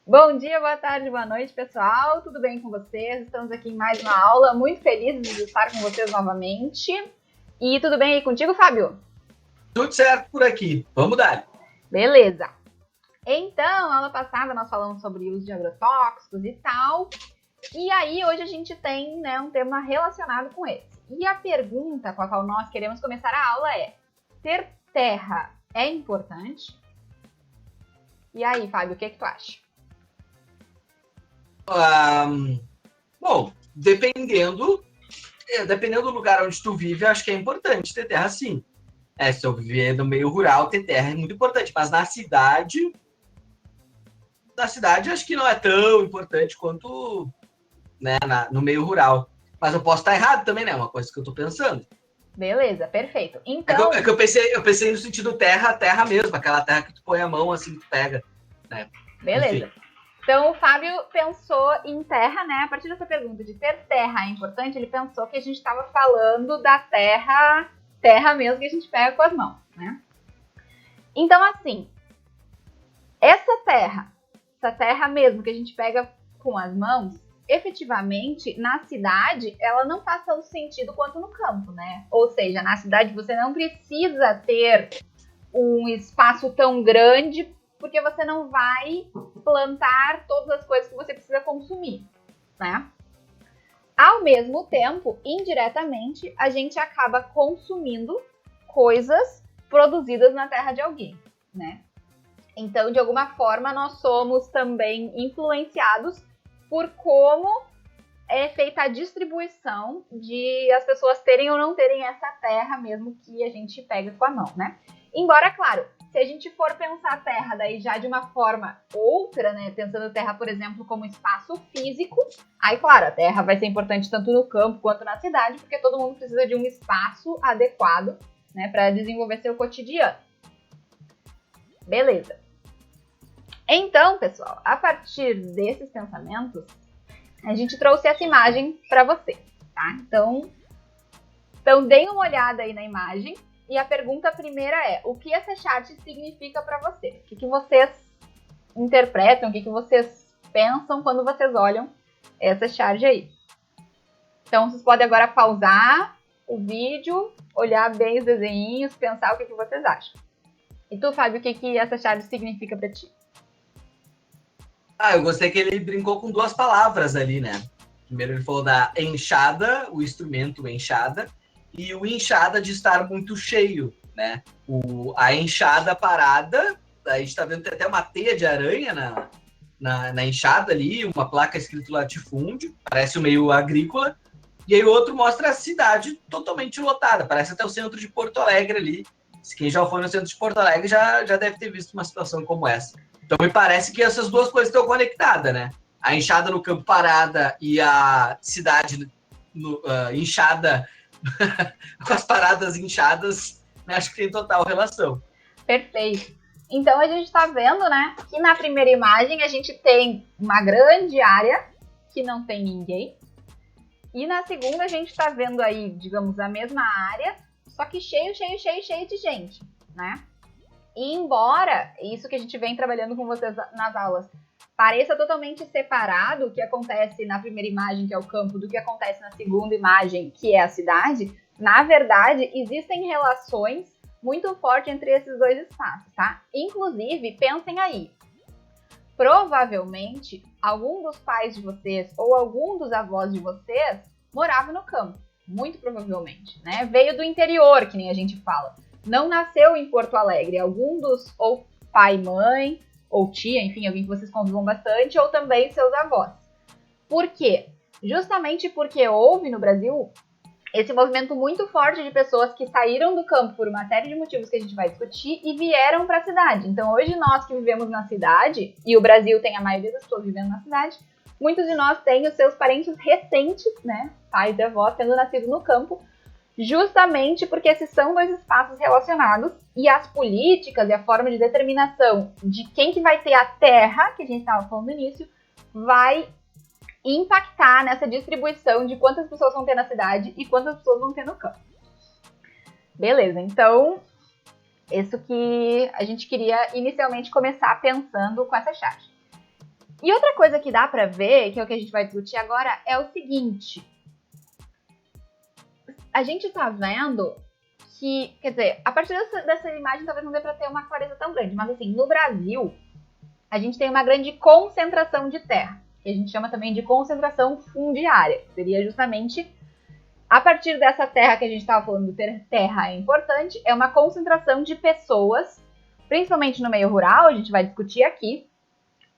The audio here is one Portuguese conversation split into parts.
Bom dia, boa tarde, boa noite, pessoal. Tudo bem com vocês? Estamos aqui em mais uma aula. Muito felizes de estar com vocês novamente. E tudo bem aí contigo, Fábio? Tudo certo por aqui. Vamos dar. Beleza. Então, na aula passada nós falamos sobre o uso de agrotóxicos e tal. E aí, hoje a gente tem, um tema relacionado com esse. E a pergunta com a qual nós queremos começar a aula é: ter terra é importante? E aí, Fábio, o que tu acha? Bom, dependendo do lugar onde tu vive, acho que é importante ter terra, sim. Se eu viver no meio rural, ter terra é muito importante. Mas na cidade acho que não é tão importante quanto, né, no meio rural. Mas eu posso estar errado também, né? É uma coisa que eu tô pensando. Beleza, perfeito. Então, É que eu pensei no sentido terra mesmo, aquela terra que tu põe a mão assim, que tu pega, né? Beleza. Enfim. Então, o Fábio pensou em terra, né? A partir dessa pergunta de ter terra é importante, ele pensou que a gente estava falando da terra mesmo que a gente pega com as mãos, né? Então, assim, essa terra mesmo que a gente pega com as mãos, efetivamente, na cidade, ela não faz tanto sentido quanto no campo, né? Ou seja, na cidade você não precisa ter um espaço tão grande porque você não vai plantar todas as coisas que você precisa consumir, né? Ao mesmo tempo, indiretamente, a gente acaba consumindo coisas produzidas na terra de alguém, né? Então, de alguma forma, nós somos também influenciados por como é feita a distribuição de as pessoas terem ou não terem essa terra mesmo que a gente pega com a mão, né? Embora, claro, se a gente for pensar a terra daí já de uma forma outra, né? Pensando a terra, por exemplo, como espaço físico, aí, claro, a terra vai ser importante tanto no campo quanto na cidade, porque todo mundo precisa de um espaço adequado, né, para desenvolver seu cotidiano. Beleza. Então, pessoal, a partir desses pensamentos, a gente trouxe essa imagem para você, tá? Então, deem uma olhada aí na imagem. E a pergunta primeira é: o que essa chart significa para você? O que vocês interpretam, o que vocês pensam quando vocês olham essa chart aí? Então, vocês podem agora pausar o vídeo, olhar bem os desenhinhos, pensar o que vocês acham. E tu, Fábio, o que essa chart significa para ti? Eu gostei que ele brincou com duas palavras ali, né? Primeiro ele falou da enxada, o instrumento enxada, e o enxada de estar muito cheio, né? A enxada parada, a gente tá vendo que tem até uma teia de aranha na enxada ali, uma placa escrito latifúndio, parece um meio agrícola, e aí o outro mostra a cidade totalmente lotada, parece até o centro de Porto Alegre ali. Quem já foi no centro de Porto Alegre já deve ter visto uma situação como essa. Então me parece que essas duas coisas estão conectadas, né? A enxada no campo parada e a cidade inchada com as paradas inchadas, né? Acho que tem total relação. Perfeito. Então a gente está vendo, né, que na primeira imagem a gente tem uma grande área que não tem ninguém. E na segunda a gente está vendo aí, digamos, a mesma área, só que cheio de gente, né? E embora isso que a gente vem trabalhando com vocês nas aulas pareça totalmente separado, o que acontece na primeira imagem, que é o campo, do que acontece na segunda imagem, que é a cidade, na verdade, existem relações muito fortes entre esses dois espaços, tá? Inclusive, pensem aí, provavelmente, algum dos pais de vocês ou algum dos avós de vocês morava no campo, muito provavelmente, né? Veio do interior, que nem a gente fala. Não nasceu em Porto Alegre. Algum dos, ou pai, mãe, ou tia, enfim, alguém que vocês convivam bastante, ou também seus avós. Por quê? Justamente porque houve no Brasil esse movimento muito forte de pessoas que saíram do campo por uma série de motivos que a gente vai discutir e vieram para a cidade. Então, hoje nós que vivemos na cidade, e o Brasil tem a maioria das pessoas vivendo na cidade, muitos de nós têm os seus parentes recentes, né, pais e avós, tendo nascido no campo, justamente porque esses são dois espaços relacionados e as políticas e a forma de determinação de quem que vai ter a terra, que a gente estava falando no início, vai impactar nessa distribuição de quantas pessoas vão ter na cidade e quantas pessoas vão ter no campo. Beleza, então isso que a gente queria inicialmente começar pensando com essa chave. E outra coisa que dá pra ver, que é o que a gente vai discutir agora, é o seguinte. A gente tá vendo que, quer dizer, a partir dessa imagem talvez não dê pra ter uma clareza tão grande, mas assim, no Brasil, a gente tem uma grande concentração de terra, que a gente chama também de concentração fundiária, que seria justamente a partir dessa terra que a gente estava falando, ter terra é importante, é uma concentração de pessoas, principalmente no meio rural, a gente vai discutir aqui,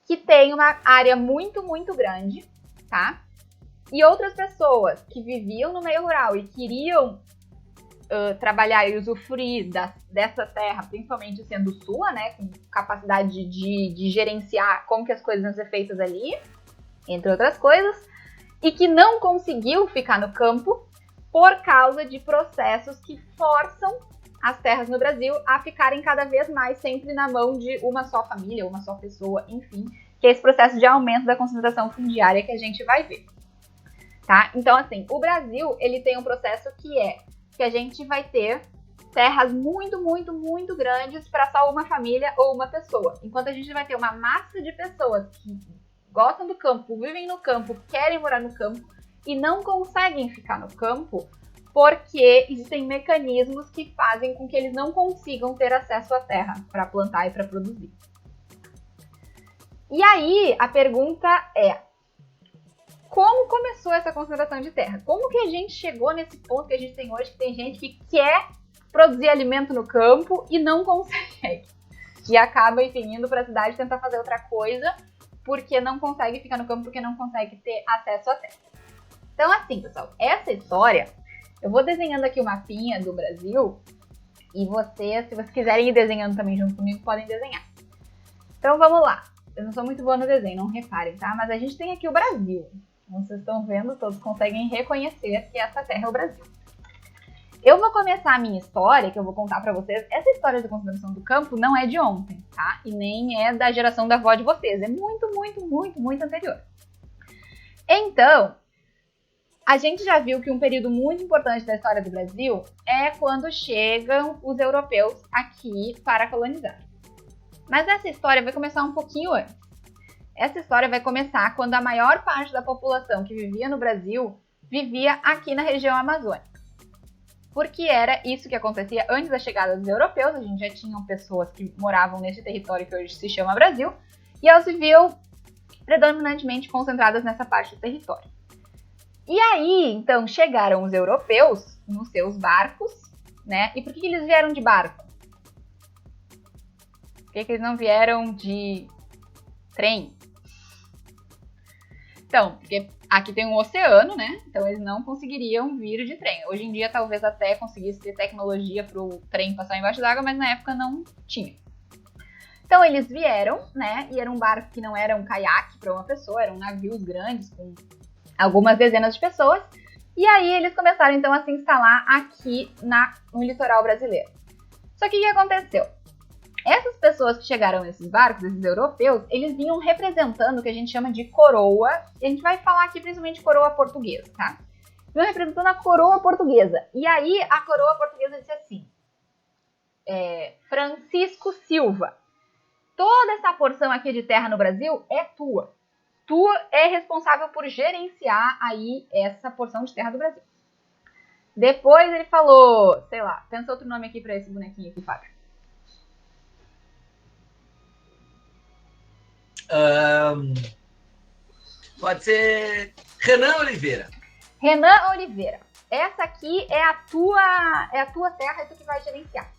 que tem uma área muito, muito grande, tá? E outras pessoas que viviam no meio rural e queriam trabalhar e usufruir dessa terra, principalmente sendo sua, né, com capacidade de gerenciar como que as coisas vão ser feitas ali, entre outras coisas, e que não conseguiu ficar no campo por causa de processos que forçam as terras no Brasil a ficarem cada vez mais sempre na mão de uma só família, uma só pessoa, enfim, que é esse processo de aumento da concentração fundiária que a gente vai ver, tá? Então, assim, o Brasil, ele tem um processo que a gente vai ter terras muito, muito, muito grandes para só uma família ou uma pessoa, enquanto a gente vai ter uma massa de pessoas que gostam do campo, vivem no campo, querem morar no campo e não conseguem ficar no campo porque existem mecanismos que fazem com que eles não consigam ter acesso à terra para plantar e para produzir. E aí, a pergunta é, como começou essa concentração de terra? Como que a gente chegou nesse ponto que a gente tem hoje, que tem gente que quer produzir alimento no campo e não consegue? E acaba, enfim, indo para a cidade tentar fazer outra coisa porque não consegue ficar no campo, porque não consegue ter acesso à terra. Então, assim, pessoal, essa história, eu vou desenhando aqui o mapinha do Brasil e vocês, se vocês quiserem ir desenhando também junto comigo, podem desenhar. Então, vamos lá. Eu não sou muito boa no desenho, não reparem, tá? Mas a gente tem aqui o Brasil. Como vocês estão vendo, todos conseguem reconhecer que essa terra é o Brasil. Eu vou começar a minha história, que eu vou contar pra vocês. Essa história da concentração do campo não é de ontem, tá? E nem é da geração da avó de vocês. É muito, muito, muito, muito anterior. Então, a gente já viu que um período muito importante da história do Brasil é quando chegam os europeus aqui para colonizar. Mas essa história vai começar um pouquinho antes. Essa história vai começar quando a maior parte da população que vivia no Brasil vivia aqui na região amazônica. Porque era isso que acontecia antes da chegada dos europeus, a gente já tinha pessoas que moravam nesse território que hoje se chama Brasil, e elas viviam predominantemente concentradas nessa parte do território. E aí, então, chegaram os europeus nos seus barcos, né? E por que eles vieram de barco? Por que eles não vieram de trem? Então, porque aqui tem um oceano, né? Então eles não conseguiriam vir de trem. Hoje em dia talvez até conseguisse ter tecnologia para o trem passar embaixo d'água, mas na época não tinha. Então eles vieram, né? E era um barco que não era um caiaque para uma pessoa, eram navios grandes com algumas dezenas de pessoas. E aí eles começaram então a se instalar aqui no litoral brasileiro. Só que o que aconteceu? Essas pessoas que chegaram nesses barcos, esses europeus, eles vinham representando o que a gente chama de coroa, e a gente vai falar aqui principalmente de coroa portuguesa, tá? Vinham representando a coroa portuguesa. E aí a coroa portuguesa disse assim, Francisco Silva, toda essa porção aqui de terra no Brasil é tua. Tu é responsável por gerenciar aí essa porção de terra do Brasil. Depois ele falou, sei lá, pensa outro nome aqui pra esse bonequinho aqui, Fábio. Pode ser Renan Oliveira. Renan Oliveira. Essa aqui é a tua terra, é tu que vai gerenciar.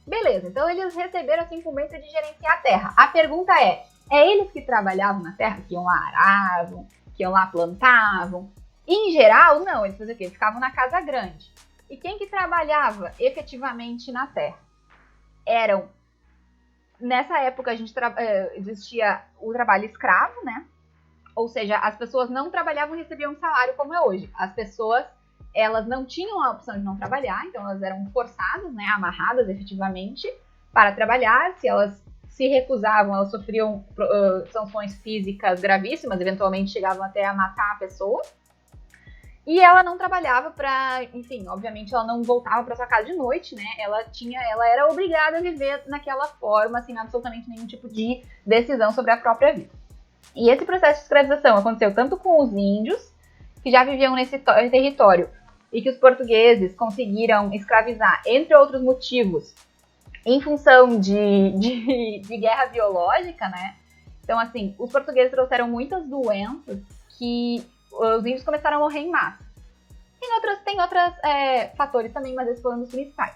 Beleza, então eles receberam essa incumbência de gerenciar a terra. A pergunta é eles que trabalhavam na terra, que iam lá aravam, que iam lá plantavam? Em geral, não, eles faziam o quê? Eles ficavam na casa grande. E quem que trabalhava efetivamente na terra? Nessa época existia o trabalho escravo, né? Ou seja, as pessoas não trabalhavam e recebiam um salário como é hoje. As pessoas, elas não tinham a opção de não trabalhar, então elas eram forçadas, né, amarradas efetivamente para trabalhar. Se elas se recusavam, elas sofriam sanções físicas gravíssimas, eventualmente chegavam até a matar a pessoa. E ela não trabalhava enfim, obviamente ela não voltava para sua casa de noite, né? Ela era obrigada a viver naquela forma, sem absolutamente nenhum tipo de decisão sobre a própria vida. E esse processo de escravização aconteceu tanto com os índios, que já viviam nesse território, e que os portugueses conseguiram escravizar, entre outros motivos, em função de guerra biológica, né? Então, assim, os portugueses trouxeram muitas doenças que os índios começaram a morrer em massa. Tem outros fatores também, mas esses foram um dos principais.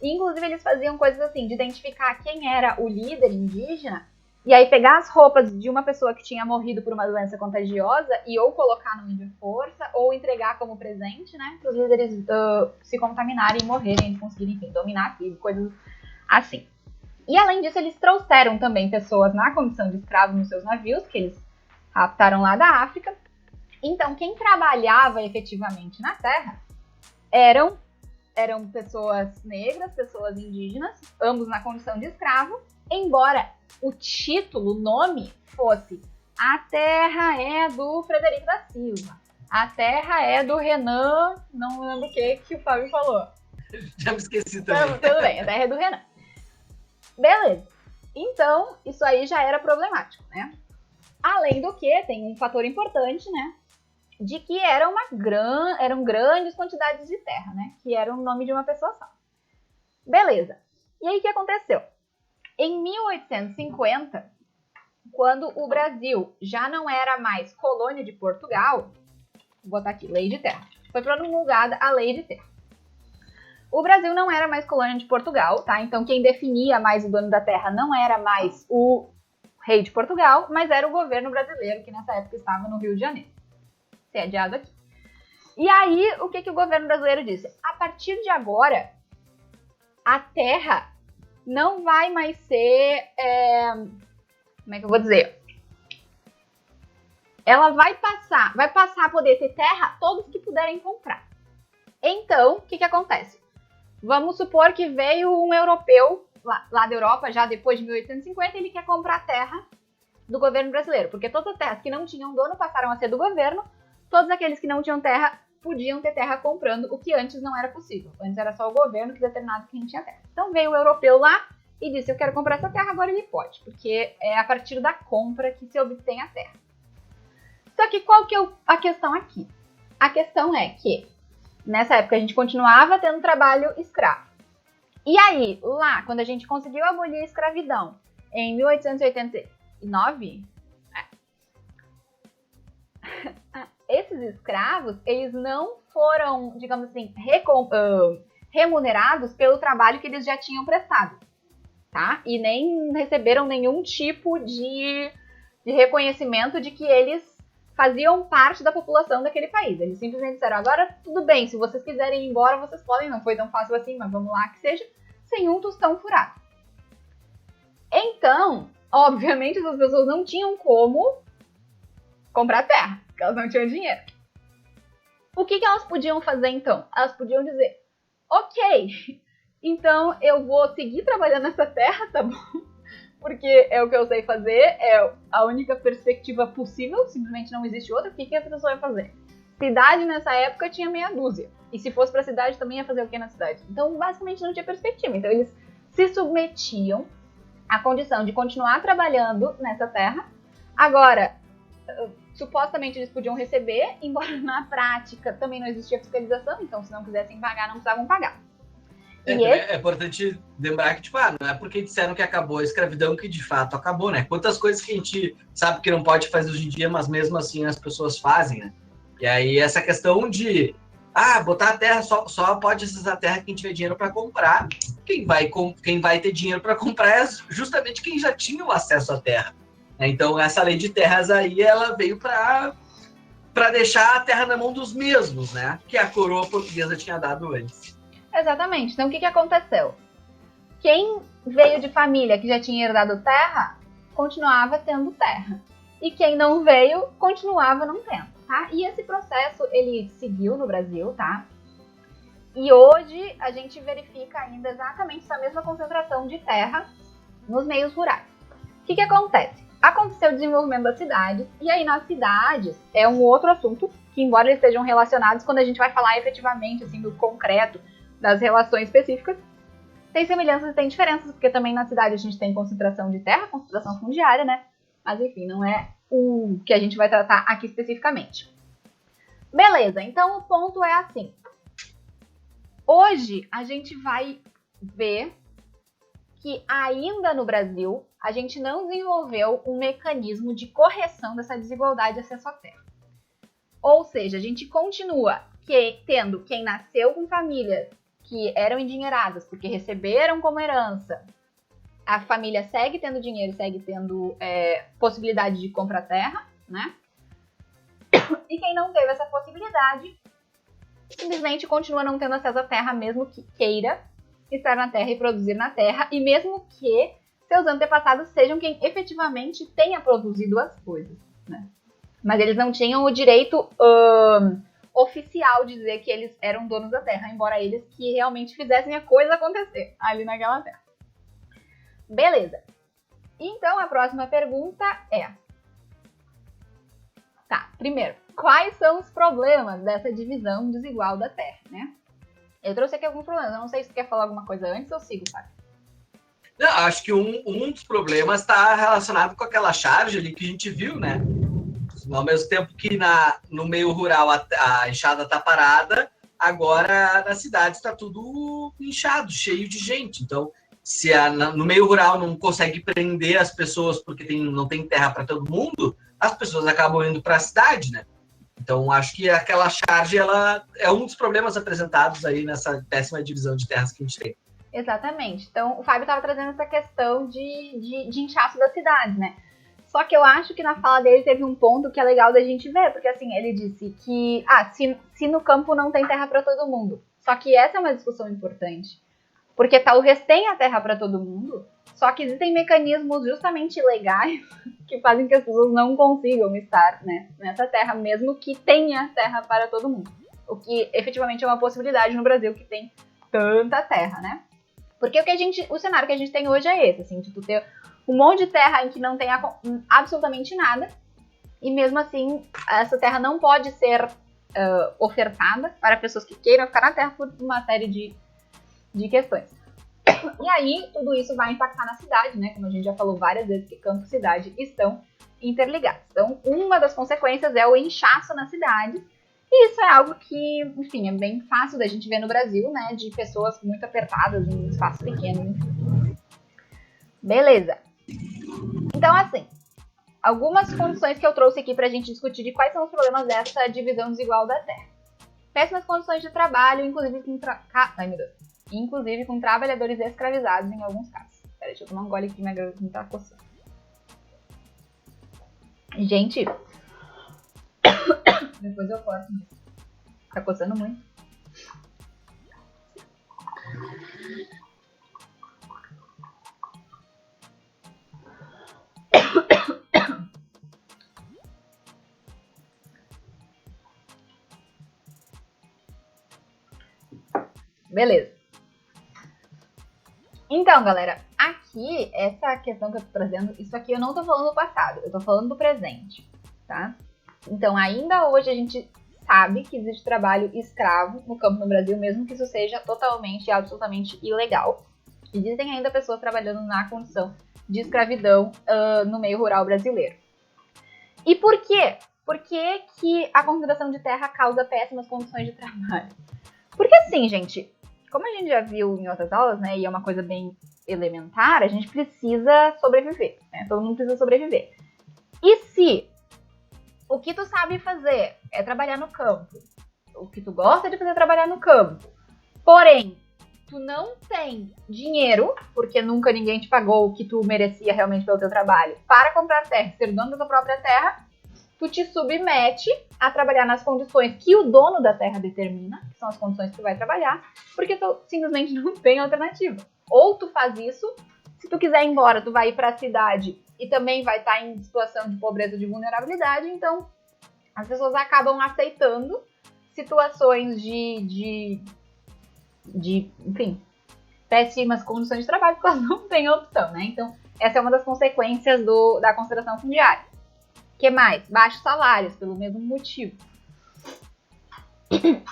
E, inclusive, eles faziam coisas assim, de identificar quem era o líder indígena, e aí pegar as roupas de uma pessoa que tinha morrido por uma doença contagiosa e ou colocar no índio força, ou entregar como presente, né, para os líderes se contaminarem e morrerem, e conseguirem, enfim, dominar aquilo, coisas assim. E, além disso, eles trouxeram também pessoas na condição de escravos nos seus navios, que eles raptaram lá da África. Então, quem trabalhava efetivamente na terra eram pessoas negras, pessoas indígenas, ambos na condição de escravo, embora o título, o nome, fosse A Terra é do Frederico da Silva, A Terra é do Renan, não lembro o que o Fábio falou. Já me esqueci também. Tudo bem, A Terra é do Renan. Beleza. Então, isso aí já era problemático, né? Além do que, tem um fator importante, né? De que eram grandes quantidades de terra, né? Que era o nome de uma pessoa só. Beleza. E aí, o que aconteceu? Em 1850, quando o Brasil já não era mais colônia de Portugal, vou botar aqui, Lei de Terra. Foi promulgada a Lei de Terra. O Brasil não era mais colônia de Portugal, tá? Então, quem definia mais o dono da terra não era mais o rei de Portugal, mas era o governo brasileiro, que nessa época estava no Rio de Janeiro. Sediado aqui. E aí, o que o governo brasileiro disse? A partir de agora, a terra não vai mais ser... como é que eu vou dizer? Ela vai passar a poder ter terra todos que puderem comprar. Então, o que acontece? Vamos supor que veio um europeu lá da Europa, já depois de 1850, ele quer comprar a terra do governo brasileiro, porque todas as terras que não tinham dono passaram a ser do governo, todos aqueles que não tinham terra podiam ter terra comprando, o que antes não era possível. Antes era só o governo que determinava quem tinha terra. Então veio o europeu lá e disse, eu quero comprar essa terra, agora ele pode, porque é a partir da compra que se obtém a terra. Só que qual que é a questão aqui? A questão é que, nessa época, a gente continuava tendo trabalho escravo. E aí, lá, quando a gente conseguiu abolir a escravidão, em 1889, esses escravos, eles não foram, digamos assim, remunerados pelo trabalho que eles já tinham prestado, tá? E nem receberam nenhum tipo de reconhecimento de que eles faziam parte da população daquele país. Eles simplesmente disseram, agora tudo bem, se vocês quiserem ir embora, vocês podem, não foi tão fácil assim, mas vamos lá que seja, sem um tostão furado. Então, obviamente, essas pessoas não tinham como comprar terra, porque elas não tinham dinheiro. O que elas podiam fazer então? Elas podiam dizer, ok, então eu vou seguir trabalhando nessa terra, tá bom? Porque é o que eu sei fazer, é a única perspectiva possível, simplesmente não existe outra. O que essa pessoa vai fazer? Cidade nessa época tinha meia dúzia. E se fosse pra cidade, também ia fazer o que na cidade? Então, basicamente, não tinha perspectiva. Então, eles se submetiam à condição de continuar trabalhando nessa terra. Agora, supostamente eles podiam receber, embora na prática também não existia fiscalização. Então, se não quisessem pagar, não precisavam pagar. É importante lembrar que, não é porque disseram que acabou a escravidão que de fato acabou, né? Quantas coisas que a gente sabe que não pode fazer hoje em dia, mas mesmo assim as pessoas fazem, né? E aí essa questão de, botar a terra, só pode acessar a terra quem tiver dinheiro para comprar. Quem vai ter dinheiro para comprar é justamente quem já tinha o acesso à terra. Então essa lei de terras aí, ela veio para deixar a terra na mão dos mesmos, né? Que a coroa portuguesa tinha dado antes. Exatamente. Então, o que aconteceu? Quem veio de família que já tinha herdado terra, continuava tendo terra. E quem não veio, continuava não tendo, tá? E esse processo, ele seguiu no Brasil, tá? E hoje, a gente verifica ainda exatamente essa mesma concentração de terra nos meios rurais. O que acontece? Aconteceu o desenvolvimento das cidades, e aí nas cidades é um outro assunto, que embora eles estejam relacionados, quando a gente vai falar efetivamente, assim, do concreto, das relações específicas, tem semelhanças e tem diferenças, porque também na cidade a gente tem concentração de terra, concentração fundiária, né? Mas enfim, não é o que a gente vai tratar aqui especificamente. Beleza, então o ponto é assim. Hoje a gente vai ver que ainda no Brasil a gente não desenvolveu um mecanismo de correção dessa desigualdade de acesso à terra. Ou seja, a gente continua tendo quem nasceu com famílias que eram endinheiradas porque receberam como herança. A família segue tendo dinheiro, segue tendo possibilidade de comprar terra, né? E quem não teve essa possibilidade, simplesmente continua não tendo acesso à terra, mesmo que queira estar na terra e produzir na terra, e mesmo que seus antepassados sejam quem efetivamente tenha produzido as coisas, né? Mas eles não tinham o direito oficial de dizer que eles eram donos da terra, embora eles que realmente fizessem a coisa acontecer ali naquela terra. Beleza. Então, a próxima pergunta é... Tá, primeiro, quais são os problemas dessa divisão desigual da terra, né? Eu trouxe aqui alguns problemas. Eu não sei se tu quer falar alguma coisa antes ou sigo, Fábio. Não, acho que um dos problemas está relacionado com aquela charge ali que a gente viu, né? Ao mesmo tempo que no meio rural a enxada está parada, agora na cidade está tudo inchado, cheio de gente. Então, se no meio rural não consegue prender as pessoas porque não tem terra para todo mundo, as pessoas acabam indo para a cidade, né? Então, acho que aquela charge ela é um dos problemas apresentados aí nessa péssima divisão de terras que a gente tem. Exatamente. Então, o Fábio estava trazendo essa questão de inchaço da cidade, né? Só que eu acho que na fala dele teve um ponto que é legal da gente ver, porque assim, ele disse que se no campo não tem terra para todo mundo. Só que essa é uma discussão importante. Porque talvez tenha terra para todo mundo, só que existem mecanismos justamente legais que fazem que as pessoas não consigam estar, né, nessa terra, mesmo que tenha terra para todo mundo. O que efetivamente é uma possibilidade no Brasil que tem tanta terra, né? Porque o cenário que a gente tem hoje é esse, assim, de tu ter um monte de terra em que não tem absolutamente nada, e mesmo assim essa terra não pode ser ofertada para pessoas que queiram ficar na terra por uma série de questões. E aí, tudo isso vai impactar na cidade, né? Como a gente já falou várias vezes, que campo e cidade estão interligados. Então, uma das consequências é o inchaço na cidade. E isso é algo que, enfim, é bem fácil da gente ver no Brasil, né? De pessoas muito apertadas em espaços pequenos. Beleza. Então, assim, algumas condições que eu trouxe aqui pra gente discutir de quais são os problemas dessa divisão desigual da terra. Péssimas condições de trabalho, inclusive com trabalhadores escravizados em alguns casos. Pera, deixa eu tomar um gole aqui, minha garganta tá coçando. Gente, depois eu corto. Tá coçando muito. Beleza. Então, galera, aqui, essa questão que eu tô trazendo, isso aqui eu não tô falando do passado, eu tô falando do presente, tá? Então, ainda hoje a gente sabe que existe trabalho escravo no campo no Brasil, mesmo que isso seja totalmente e absolutamente ilegal. Existem ainda pessoas trabalhando na condição de escravidão no meio rural brasileiro. E por quê? Por que a concentração de terra causa péssimas condições de trabalho? Porque assim, gente, como a gente já viu em outras aulas, né, e é uma coisa bem elementar, a gente precisa sobreviver, né? Todo mundo precisa sobreviver. E se o que tu sabe fazer é trabalhar no campo, o que tu gosta de fazer é trabalhar no campo, porém, tu não tem dinheiro, porque nunca ninguém te pagou o que tu merecia realmente pelo teu trabalho, para comprar terra, ser dono da tua própria terra, tu te submete a trabalhar nas condições que o dono da terra determina, que são as condições que tu vai trabalhar, porque tu simplesmente não tem alternativa. Ou tu faz isso, se tu quiser ir embora, tu vai ir para a cidade e também vai estar em situação de pobreza, de vulnerabilidade, então as pessoas acabam aceitando situações enfim, péssimas condições de trabalho, porque elas não têm opção, né? Então, essa é uma das consequências da concentração fundiária. O que mais? Baixos salários, pelo mesmo motivo.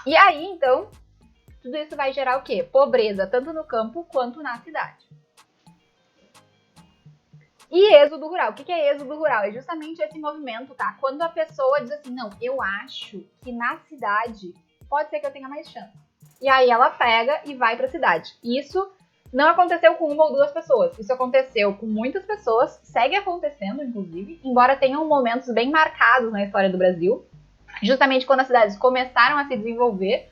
E aí, então, tudo isso vai gerar o quê? Pobreza, tanto no campo quanto na cidade. E êxodo rural. O que é êxodo rural? É justamente esse movimento, tá? Quando a pessoa diz assim, não, eu acho que na cidade pode ser que eu tenha mais chance. E aí ela pega e vai pra cidade. Isso não aconteceu com uma ou duas pessoas. Isso aconteceu com muitas pessoas, segue acontecendo, inclusive, embora tenham momentos bem marcados na história do Brasil, justamente quando as cidades começaram a se desenvolver.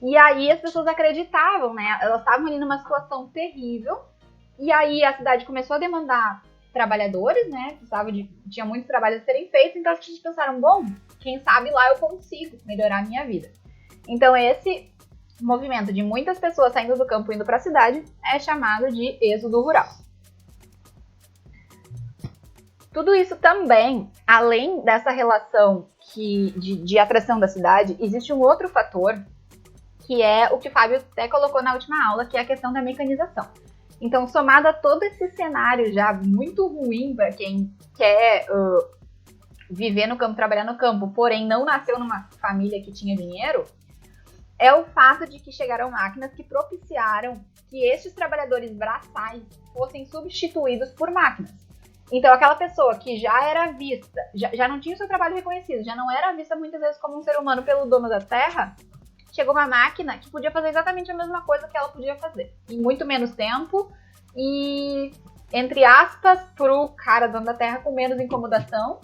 E aí as pessoas acreditavam, né? Elas estavam ali numa situação terrível. E aí a cidade começou a demandar trabalhadores, né? Tinha muitos trabalhos a serem feitos, então as pessoas pensaram, bom, quem sabe lá eu consigo melhorar a minha vida. Então esse movimento de muitas pessoas saindo do campo e indo para a cidade é chamado de êxodo rural. Tudo isso também, além dessa relação de atração da cidade, existe um outro fator, que é o que o Fábio até colocou na última aula, que é a questão da mecanização. Então, somado a todo esse cenário já muito ruim para quem quer viver no campo, trabalhar no campo, porém não nasceu numa família que tinha dinheiro, é o fato de que chegaram máquinas que propiciaram que estes trabalhadores braçais fossem substituídos por máquinas. Então, aquela pessoa que já era vista, já não tinha o seu trabalho reconhecido, já não era vista muitas vezes como um ser humano pelo dono da terra, chegou uma máquina que podia fazer exatamente a mesma coisa que ela podia fazer, em muito menos tempo e, entre aspas, pro cara dono da terra com menos incomodação.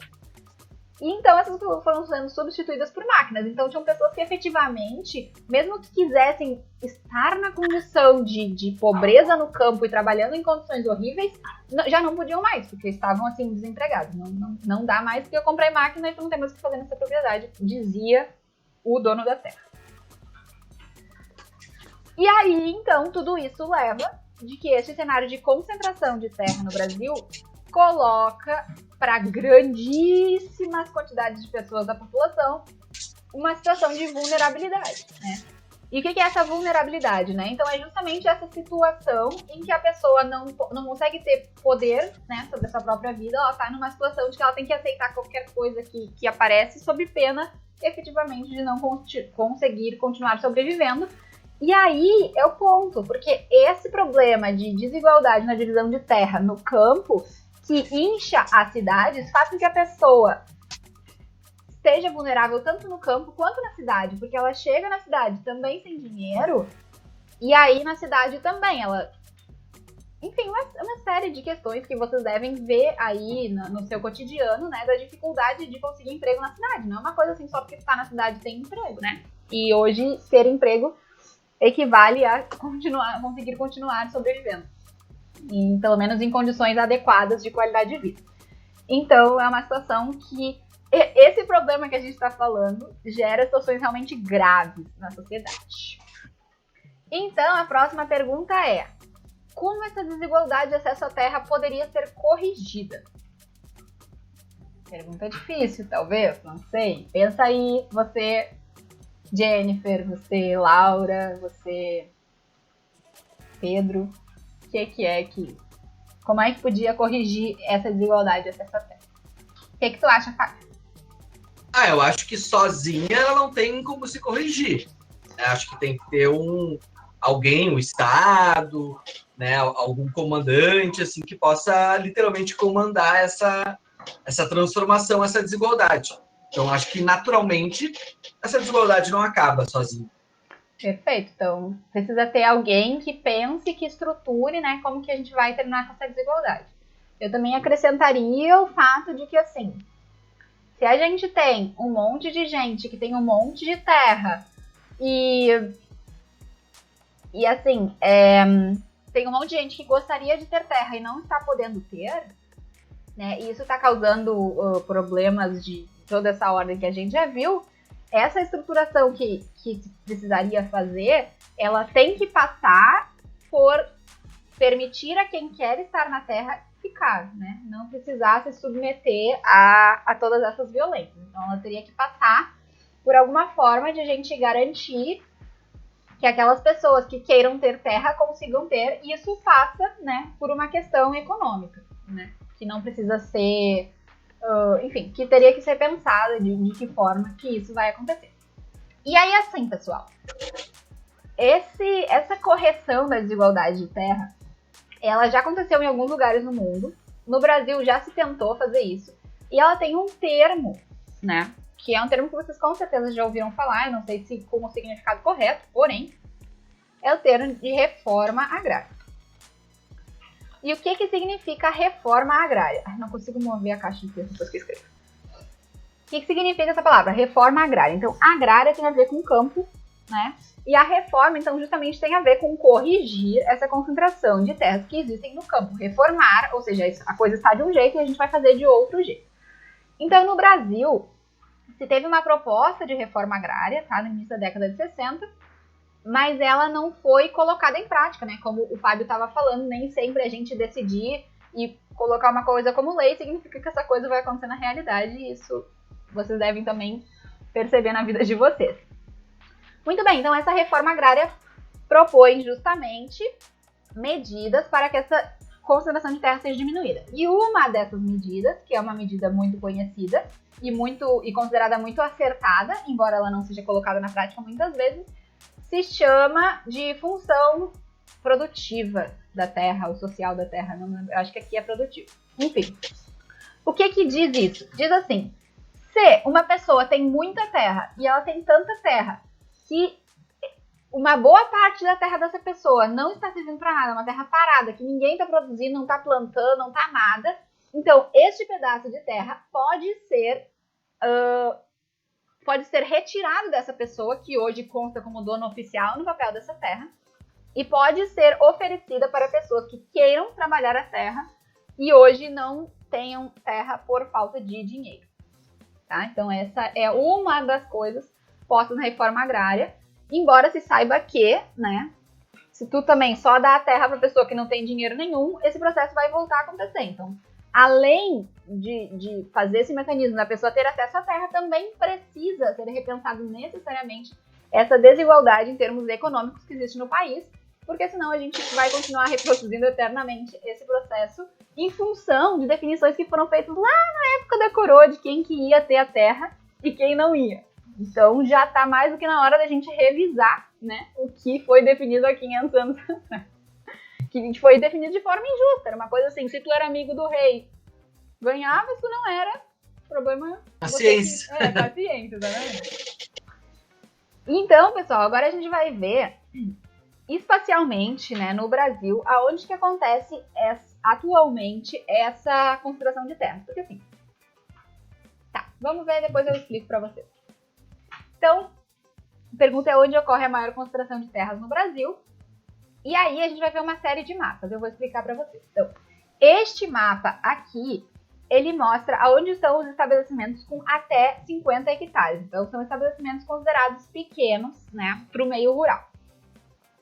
E então essas pessoas foram sendo substituídas por máquinas. Então tinham pessoas que efetivamente, mesmo que quisessem estar na condição de pobreza no campo e trabalhando em condições horríveis, já não podiam mais, porque estavam assim desempregados. Não dá mais porque eu comprei máquina e tu não tem mais o que fazer nessa propriedade, dizia o dono da terra. E aí, então, tudo isso leva de que este cenário de concentração de terra no Brasil coloca para grandíssimas quantidades de pessoas da população uma situação de vulnerabilidade, né? E o que é essa vulnerabilidade, né? Então é justamente essa situação em que a pessoa não consegue ter poder, né, sobre a sua própria vida, ela está numa situação de que ela tem que aceitar qualquer coisa que aparece sob pena, efetivamente, de não conseguir continuar sobrevivendo. E aí é o ponto, porque esse problema de desigualdade na divisão de terra no campo, que incha as cidades, faz com que a pessoa esteja vulnerável tanto no campo quanto na cidade, porque ela chega na cidade também sem dinheiro, e aí na cidade também ela... Enfim, uma série de questões que vocês devem ver aí no seu cotidiano, né, da dificuldade de conseguir emprego na cidade. Não é uma coisa assim só porque está na cidade tem emprego, né? E hoje ter emprego equivale a conseguir continuar sobrevivendo. E, pelo menos em condições adequadas de qualidade de vida. Então, é uma situação que esse problema que a gente está falando gera situações realmente graves na sociedade. Então, a próxima pergunta é: como essa desigualdade de acesso à terra poderia ser corrigida? Pergunta difícil, talvez, não sei. Pensa aí, você, Jennifer, você, Laura, você, Pedro, como é que podia corrigir essa desigualdade de acesso à terra? O que tu acha, Fábio? Eu acho que sozinha ela não tem como se corrigir. Eu acho que tem que ter alguém, um Estado, né, algum comandante assim que possa literalmente comandar essa transformação, essa desigualdade. Então, acho que naturalmente essa desigualdade não acaba sozinha. Perfeito. Então, precisa ter alguém que pense, que estruture, né, como que a gente vai terminar com essa desigualdade. Eu também acrescentaria o fato de que, assim, se a gente tem um monte de gente que tem um monte de terra e assim, tem um monte de gente que gostaria de ter terra e não está podendo ter, né, e isso está causando problemas de toda essa ordem que a gente já viu, essa estruturação que precisaria fazer, ela tem que passar por permitir a quem quer estar na Terra ficar, né? Não precisar se submeter a todas essas violências. Então, ela teria que passar por alguma forma de a gente garantir que aquelas pessoas que queiram ter terra consigam ter, e isso passa, né, por uma questão econômica, né? Que não precisa ser... enfim, que teria que ser pensada de que forma que isso vai acontecer. E aí, assim, pessoal, essa correção da desigualdade de terra, ela já aconteceu em alguns lugares no mundo, no Brasil já se tentou fazer isso. E ela tem um termo, né? Que é um termo que vocês com certeza já ouviram falar, eu não sei se com o significado correto, porém, é o termo de reforma agrária. E o que significa reforma agrária? Não consigo mover a caixa de texto depois que eu escrevo. O que significa essa palavra? Reforma agrária. Então, agrária tem a ver com campo, né? E a reforma, então, justamente tem a ver com corrigir essa concentração de terras que existem no campo. Reformar, ou seja, a coisa está de um jeito e a gente vai fazer de outro jeito. Então, no Brasil, se teve uma proposta de reforma agrária, tá? No início da década de 60, mas ela não foi colocada em prática, né? Como o Fábio estava falando, nem sempre a gente decidir e colocar uma coisa como lei significa que essa coisa vai acontecer na realidade, e isso vocês devem também perceber na vida de vocês. Muito bem, então essa reforma agrária propõe justamente medidas para que essa concentração de terra seja diminuída. E uma dessas medidas, que é uma medida muito conhecida e considerada muito acertada, embora ela não seja colocada na prática muitas vezes, se chama de função produtiva da terra, ou social da terra, não, eu acho que aqui é produtivo. Enfim, o que diz isso? Diz assim, se uma pessoa tem muita terra e ela tem tanta terra que uma boa parte da terra dessa pessoa não está servindo para nada, uma terra parada, que ninguém está produzindo, não está plantando, não está nada, então este pedaço de terra pode ser retirado dessa pessoa, que hoje consta como dono oficial no papel dessa terra, e pode ser oferecida para pessoas que queiram trabalhar a terra e hoje não tenham terra por falta de dinheiro. Tá? Então essa é uma das coisas postas na reforma agrária, embora se saiba que, né, se tu também só dá a terra para pessoa que não tem dinheiro nenhum, esse processo vai voltar a acontecer. Então, além de fazer esse mecanismo da pessoa ter acesso à terra, também precisa ser repensado necessariamente essa desigualdade em termos econômicos que existe no país, porque senão a gente vai continuar reproduzindo eternamente esse processo em função de definições que foram feitas lá na época da coroa de quem que ia ter a terra e quem não ia. Então já está mais do que na hora da gente revisar, né, o que foi definido há 500 anos atrás. Que foi definido de forma injusta. Era uma coisa assim, se tu era amigo do rei, ganhava, se tu não era, problema... Paciência. Paciência, exatamente. Então, pessoal, agora a gente vai ver espacialmente, né, no Brasil, aonde que acontece atualmente essa concentração de terras. Porque assim, tá, vamos ver, depois eu explico para vocês. Então, a pergunta é onde ocorre a maior concentração de terras no Brasil. E aí a gente vai ver uma série de mapas, eu vou explicar para vocês. Então, este mapa aqui, ele mostra aonde estão os estabelecimentos com até 50 hectares. Então, são estabelecimentos considerados pequenos, né, para o meio rural.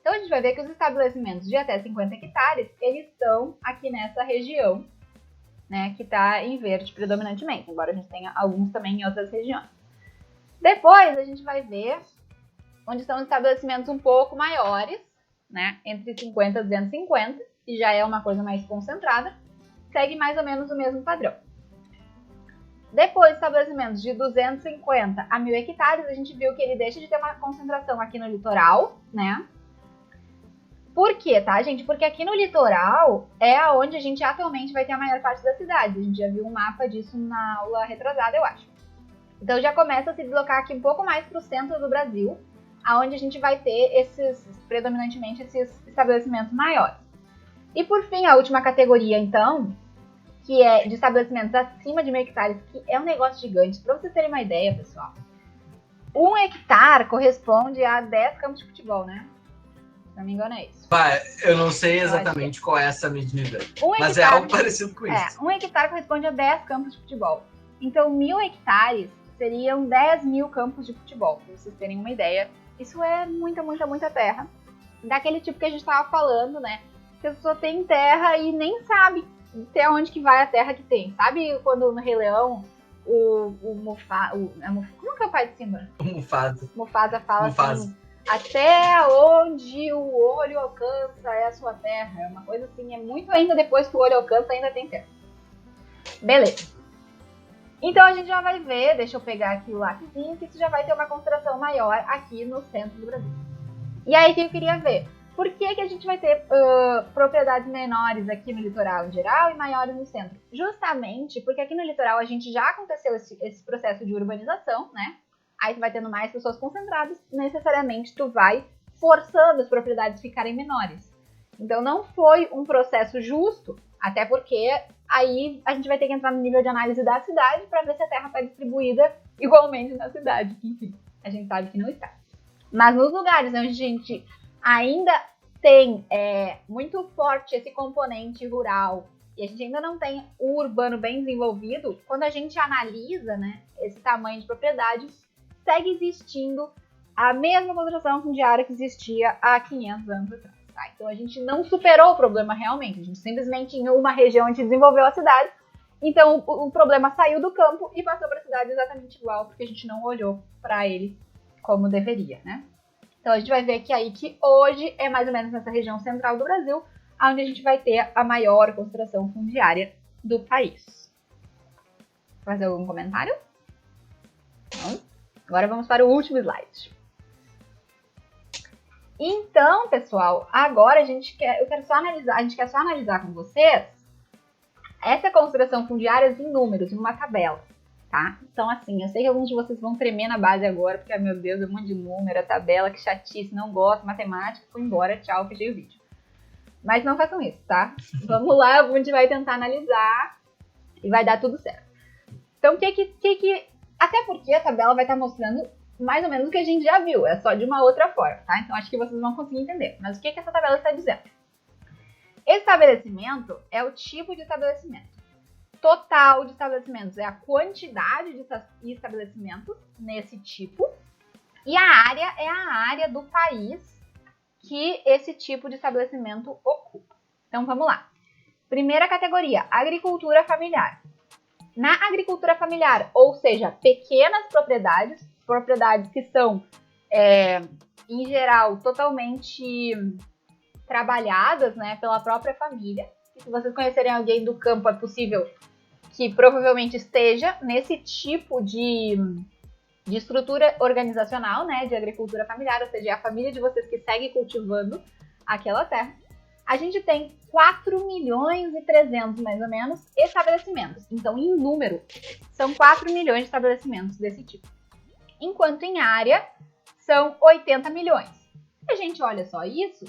Então, a gente vai ver que os estabelecimentos de até 50 hectares, eles estão aqui nessa região, né, que está em verde predominantemente, embora a gente tenha alguns também em outras regiões. Depois, a gente vai ver onde estão os estabelecimentos um pouco maiores, né, entre 50 e 250, que já é uma coisa mais concentrada, segue mais ou menos o mesmo padrão. Depois, estabelecimentos de 250 a 1.000 hectares, a gente viu que ele deixa de ter uma concentração aqui no litoral, né? Por quê, tá, gente? Porque aqui no litoral é onde a gente atualmente vai ter a maior parte das cidades. A gente já viu um mapa disso na aula retrasada, eu acho. Então já começa a se deslocar aqui um pouco mais para o centro do Brasil, aonde a gente vai ter predominantemente esses estabelecimentos maiores. E por fim, a última categoria, então, que é de estabelecimentos acima de 1.000 hectares, que é um negócio gigante. Para vocês terem uma ideia, pessoal, 1 hectare corresponde a 10 campos de futebol, né? Se não me engano é isso. Eu não sei exatamente qual é essa medida, mas hectare, é algo parecido com isso. 1 hectare corresponde a 10 campos de futebol. Então, 1.000 hectares seriam 10.000 campos de futebol, para vocês terem uma ideia. Isso é muita, muita, muita terra. Daquele tipo que a gente estava falando, né? Que a pessoa tem terra e nem sabe até onde que vai a terra que tem. Sabe quando no Rei Leão o Mufasa... Como que é o pai de Simba? O Mufasa. Mufasa fala assim, até onde o olho alcança é a sua terra. É uma coisa assim, é muito ainda depois que o olho alcança, ainda tem terra. Beleza. Então a gente já vai ver, deixa eu pegar aqui o lapisinho, que isso já vai ter uma concentração maior aqui no centro do Brasil. E aí o que eu queria ver? Por que a gente vai ter propriedades menores aqui no litoral em geral e maiores no centro? Justamente porque aqui no litoral a gente já aconteceu esse processo de urbanização, né? Aí tu vai tendo mais pessoas concentradas, necessariamente tu vai forçando as propriedades a ficarem menores. Então não foi um processo justo, até porque aí a gente vai ter que entrar no nível de análise da cidade para ver se a terra está distribuída igualmente na cidade, que enfim, a gente sabe que não está. Mas nos lugares onde a gente ainda tem muito forte esse componente rural e a gente ainda não tem o urbano bem desenvolvido, quando a gente analisa, né, esse tamanho de propriedade, segue existindo a mesma concentração fundiária que existia há 500 anos atrás. Tá? Então a gente não superou o problema realmente, a gente simplesmente em uma região a gente desenvolveu a cidade, então o problema saiu do campo e passou para a cidade exatamente igual, porque a gente não olhou para ele como deveria, né? Então a gente vai ver que hoje é mais ou menos nessa região central do Brasil, onde a gente vai ter a maior concentração fundiária do país. Fazer algum comentário? Não? Agora vamos para o último slide. Então, pessoal, agora a gente quer só analisar com vocês essa concentração fundiária em números, em uma tabela, tá? Então, assim, eu sei que alguns de vocês vão tremer na base agora, porque, meu Deus, é um monte de número, a tabela, que chatice, não gosto, matemática, fui embora, tchau, fechei o vídeo. Mas não façam isso, tá? Vamos lá, a gente vai tentar analisar e vai dar tudo certo. Então, até porque a tabela vai estar mostrando mais ou menos o que a gente já viu, é só de uma outra forma, tá? Então, acho que vocês vão conseguir entender. Mas o que essa tabela está dizendo? Estabelecimento é o tipo de estabelecimento. Total de estabelecimentos é a quantidade de estabelecimentos nesse tipo. E a área é a área do país que esse tipo de estabelecimento ocupa. Então, vamos lá. Primeira categoria, agricultura familiar. Na agricultura familiar, ou seja, pequenas propriedades que são, em geral, totalmente trabalhadas, né, pela própria família. E se vocês conhecerem alguém do campo, é possível que provavelmente esteja nesse tipo de estrutura organizacional, né, de agricultura familiar, ou seja, é a família de vocês que segue cultivando aquela terra. A gente tem 4 milhões e 300, mais ou menos, estabelecimentos. Então, em número, são 4 milhões de estabelecimentos desse tipo. Enquanto em área, são 80 milhões. Se a gente olha só isso,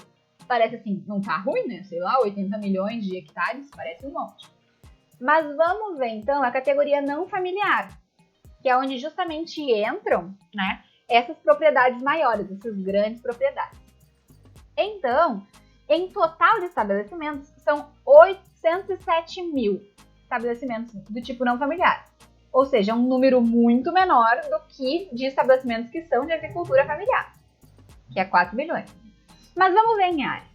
parece assim, não tá ruim, né? Sei lá, 80 milhões de hectares, parece um monte. Mas vamos ver, então, a categoria não familiar, que é onde justamente entram, né, essas propriedades maiores, essas grandes propriedades. Então, em total de estabelecimentos, são 807 mil estabelecimentos do tipo não familiar. Ou seja, um número muito menor do que de estabelecimentos que são de agricultura familiar, que é 4 milhões. Mas vamos ver em área.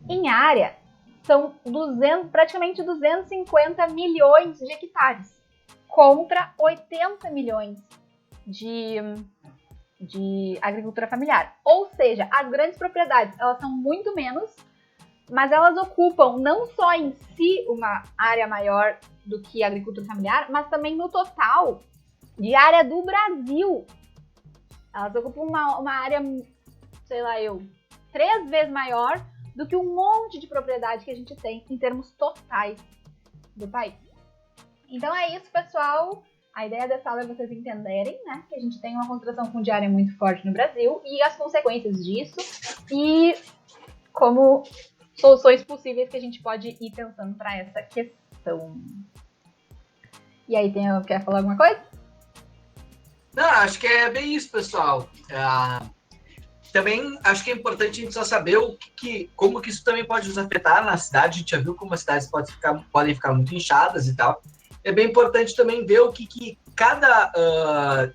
Em área, são praticamente 250 milhões de hectares, contra 80 milhões de agricultura familiar. Ou seja, as grandes propriedades, elas são muito menos, mas elas ocupam não só em si uma área maior do que a agricultura familiar, mas também no total de área do Brasil. Elas ocupam uma área, sei lá 3 vezes maior do que um monte de propriedade que a gente tem em termos totais do país. Então é isso, pessoal. A ideia dessa aula é vocês entenderem, né, que a gente tem uma concentração fundiária muito forte no Brasil e as consequências disso e como soluções possíveis que a gente pode ir pensando para essa questão. E aí, quer falar alguma coisa? Não, acho que é bem isso, pessoal. Também acho que é importante a gente só saber como que isso também pode nos afetar na cidade. A gente já viu como as cidades podem ficar muito inchadas e tal. É bem importante também ver o que cada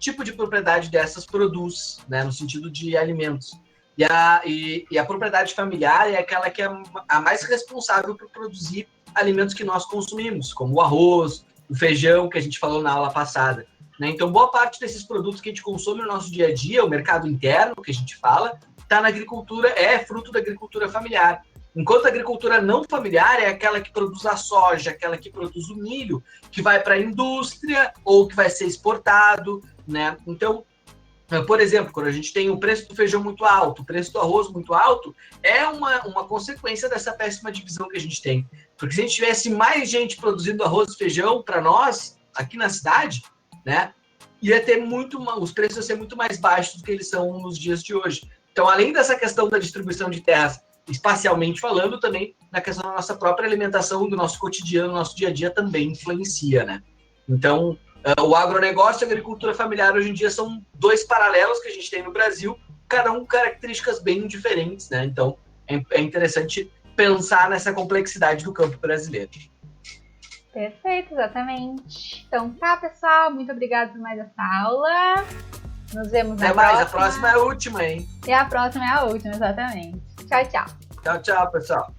tipo de propriedade dessas produz, né, no sentido de alimentos. E a propriedade familiar é aquela que é a mais responsável por produzir alimentos que nós consumimos, como o arroz, o feijão, que a gente falou na aula passada. Né? Então, boa parte desses produtos que a gente consome no nosso dia a dia, o mercado interno, que a gente fala, está na agricultura, é fruto da agricultura familiar. Enquanto a agricultura não familiar é aquela que produz a soja, aquela que produz o milho, que vai para a indústria ou que vai ser exportado, né? Então, Por exemplo, quando a gente tem o preço do feijão muito alto, o preço do arroz muito alto, é uma consequência dessa péssima divisão que a gente tem. Porque se a gente tivesse mais gente produzindo arroz e feijão para nós, aqui na cidade, né, ia ter os preços iam ser muito mais baixos do que eles são nos dias de hoje. Então, além dessa questão da distribuição de terras, espacialmente falando, também na questão da nossa própria alimentação, do nosso cotidiano, do nosso dia a dia também influencia, né? Então, o agronegócio e a agricultura familiar hoje em dia são dois paralelos que a gente tem no Brasil, cada um com características bem diferentes, né? Então, é interessante pensar nessa complexidade do campo brasileiro. Perfeito, exatamente. Então tá, pessoal, muito obrigada por mais essa aula. Nos vemos na próxima. A próxima é a última, hein? E a próxima é a última, exatamente. Tchau, tchau. Tchau, tchau, pessoal.